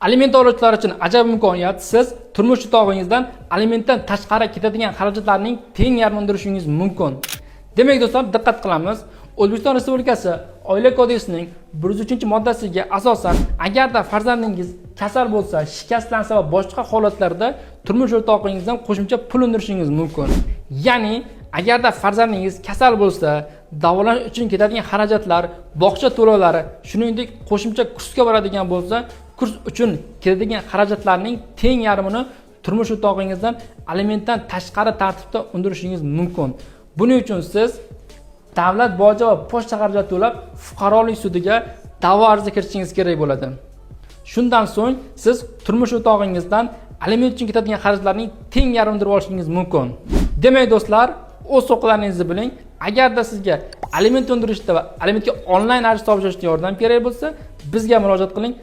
Aliment oluvchilar uchun ajoyib imkoniyat. Siz turmush o'rtog'ingizdan alimentdan tashqari ketadigan xarajatlarning teng yarmini undirishingiz mumkin. Demak do'stlar, diqqat qilamiz. O'zbekiston Respublikasi Oila kodeksining 103-moddasiga asosan, agarda farzandingiz kasal bo'lsa, shikastlansa va boshqa holatlarda turmush o'rtog'ingizdan qo'shimcha pul undirishingiz mumkin. Ya'ni, agarda farzandingiz kasal bo'lsa, davolanish uchun ketadigan xarajatlar, bog'cha to'lovlari, shuningdek qo'shimcha kursga boradigan bo'lsa, kurs uchun ketadigan xarajatlarning teng yarmini turmush o'rtog'ingizdan alimentdan tashqari tartibda undirishingiz mumkin. Buning uchun siz davlat boji va pochta xarajat to'lab fuqarolik sudiga da'vo ariza kiritishingiz kerak bo'ladi. Shundan so'ng siz turmush o'rtog'ingizdan aliment uchun ketadigan xarajatlarning teng yarmini undirib olishingiz mumkin. Demak do'stlar, o'z huquqlaringizni biling. Agarda sizga aliment undirishda va alimentga onlayn ariza topshirishda yordam kerak bo'lsa, bizga murojaat qiling.